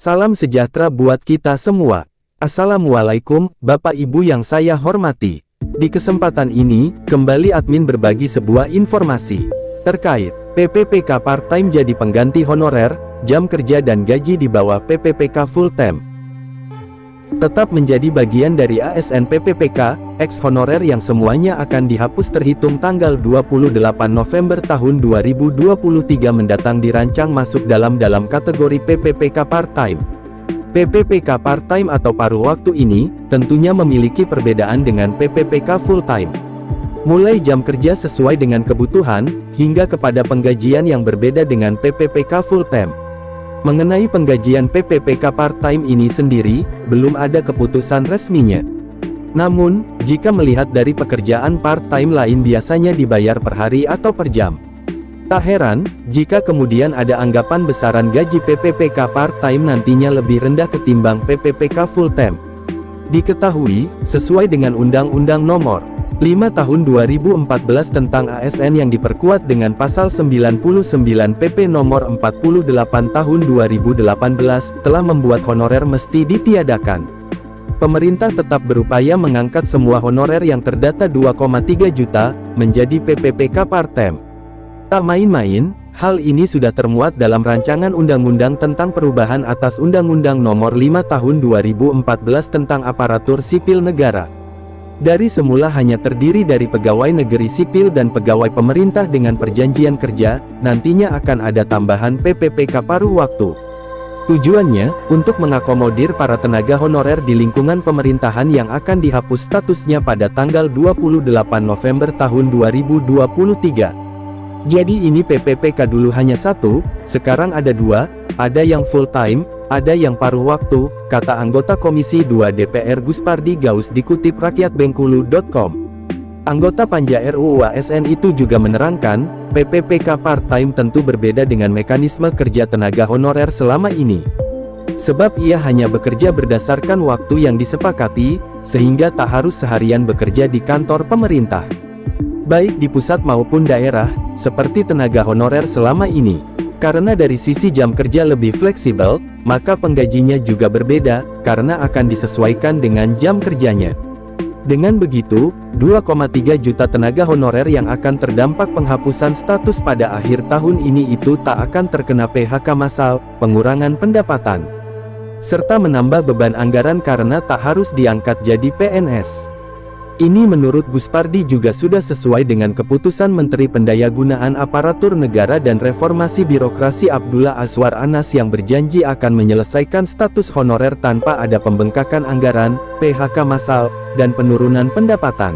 Salam sejahtera buat kita semua. Assalamualaikum, Bapak Ibu yang saya hormati. Di kesempatan ini, kembali admin berbagi sebuah informasi terkait PPPK part-time jadi pengganti honorer, jam kerja dan gaji di bawah PPPK full-time. Tetap menjadi bagian dari ASN PPPK, ex-honorer yang semuanya akan dihapus terhitung tanggal 28 November tahun 2023 mendatang dirancang masuk dalam kategori PPPK part-time. PPPK part-time atau paruh waktu ini, tentunya memiliki perbedaan dengan PPPK full-time. Mulai jam kerja sesuai dengan kebutuhan, hingga kepada penggajian yang berbeda dengan PPPK full-time. Mengenai penggajian PPPK part-time ini sendiri, belum ada keputusan resminya. Namun, jika melihat dari pekerjaan part-time lain biasanya dibayar per hari atau per jam. Tak heran, jika kemudian ada anggapan besaran gaji PPPK part-time nantinya lebih rendah ketimbang PPPK full-time. Diketahui, sesuai dengan Undang-Undang Nomor 5 Tahun 2014 tentang ASN yang diperkuat dengan Pasal 99 PP Nomor 48 Tahun 2018, telah membuat honorer mesti ditiadakan. Pemerintah tetap berupaya mengangkat semua honorer yang terdata 2,3 juta, menjadi PPPK part-time. Tak main-main, hal ini sudah termuat dalam rancangan undang-undang tentang perubahan atas Undang-Undang Nomor 5 Tahun 2014 tentang Aparatur Sipil Negara. Dari semula hanya terdiri dari pegawai negeri sipil dan pegawai pemerintah dengan perjanjian kerja, nantinya akan ada tambahan PPPK paruh waktu. Tujuannya, untuk mengakomodir para tenaga honorer di lingkungan pemerintahan yang akan dihapus statusnya pada tanggal 28 November tahun 2023. Jadi ini PPPK dulu hanya satu, sekarang ada dua, ada yang full time, ada yang paruh waktu, kata anggota Komisi 2 DPR Guspardi Gaus dikutip rakyatbengkulu.com. Anggota Panja RUU ASN itu juga menerangkan, PPPK part-time tentu berbeda dengan mekanisme kerja tenaga honorer selama ini. Sebab ia hanya bekerja berdasarkan waktu yang disepakati, sehingga tak harus seharian bekerja di kantor pemerintah. Baik di pusat maupun daerah, seperti tenaga honorer selama ini. Karena dari sisi jam kerja lebih fleksibel, maka penggajinya juga berbeda, karena akan disesuaikan dengan jam kerjanya. Dengan begitu, 2,3 juta tenaga honorer yang akan terdampak penghapusan status pada akhir tahun ini itu tak akan terkena PHK massal, pengurangan pendapatan, serta menambah beban anggaran karena tak harus diangkat jadi PNS. Ini menurut Guspardi juga sudah sesuai dengan keputusan Menteri Pendayagunaan Aparatur Negara dan Reformasi Birokrasi Abdullah Azwar Anas yang berjanji akan menyelesaikan status honorer tanpa ada pembengkakan anggaran, PHK massal, dan penurunan pendapatan.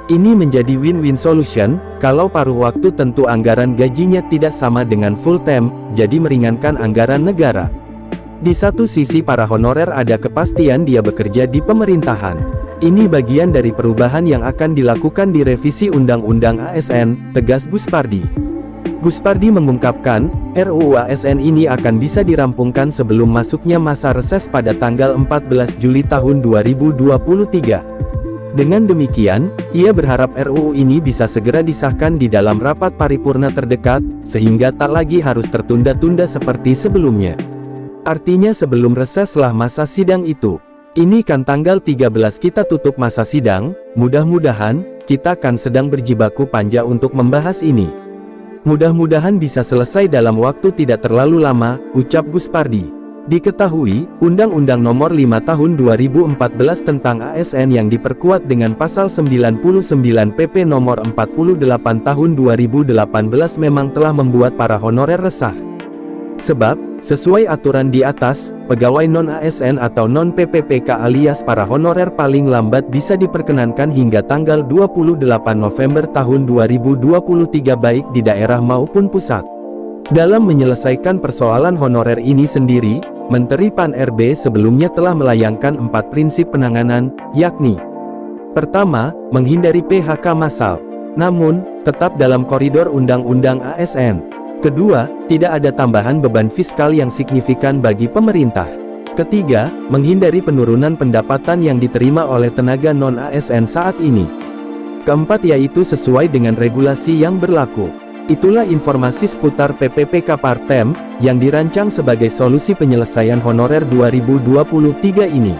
Ini menjadi win-win solution, kalau paruh waktu tentu anggaran gajinya tidak sama dengan full-time, jadi meringankan anggaran negara. Di satu sisi para honorer ada kepastian dia bekerja di pemerintahan. Ini bagian dari perubahan yang akan dilakukan di revisi Undang-Undang ASN, tegas Guspardi. Guspardi mengungkapkan, RUU ASN ini akan bisa dirampungkan sebelum masuknya masa reses pada tanggal 14 Juli tahun 2023. Dengan demikian, ia berharap RUU ini bisa segera disahkan di dalam rapat paripurna terdekat, sehingga tak lagi harus tertunda-tunda seperti sebelumnya. Artinya sebelum reseslah masa sidang itu. Ini kan tanggal 13 kita tutup masa sidang, mudah-mudahan, kita kan sedang berjibaku panja untuk membahas ini. Mudah-mudahan bisa selesai dalam waktu tidak terlalu lama, ucap Guspardi. Diketahui, Undang-Undang Nomor 5 Tahun 2014 tentang ASN yang diperkuat dengan Pasal 99 PP Nomor 48 Tahun 2018 memang telah membuat para honorer resah. Sebab, sesuai aturan di atas, pegawai non-ASN atau non-PPPK alias para honorer paling lambat bisa diperkenankan hingga tanggal 28 November tahun 2023 baik di daerah maupun pusat. Dalam menyelesaikan persoalan honorer ini sendiri, Menteri Pan-RB sebelumnya telah melayangkan 4 prinsip penanganan, yakni: pertama, menghindari PHK massal, namun, tetap dalam koridor Undang-Undang ASN. Kedua, tidak ada tambahan beban fiskal yang signifikan bagi pemerintah. Ketiga, menghindari penurunan pendapatan yang diterima oleh tenaga non-ASN saat ini. Keempat yaitu sesuai dengan regulasi yang berlaku. Itulah informasi seputar PPPK Part-Time, yang dirancang sebagai solusi penyelesaian honorer 2023 ini.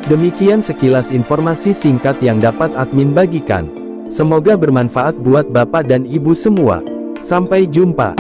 Demikian sekilas informasi singkat yang dapat admin bagikan. Semoga bermanfaat buat Bapak dan Ibu semua. Sampai jumpa.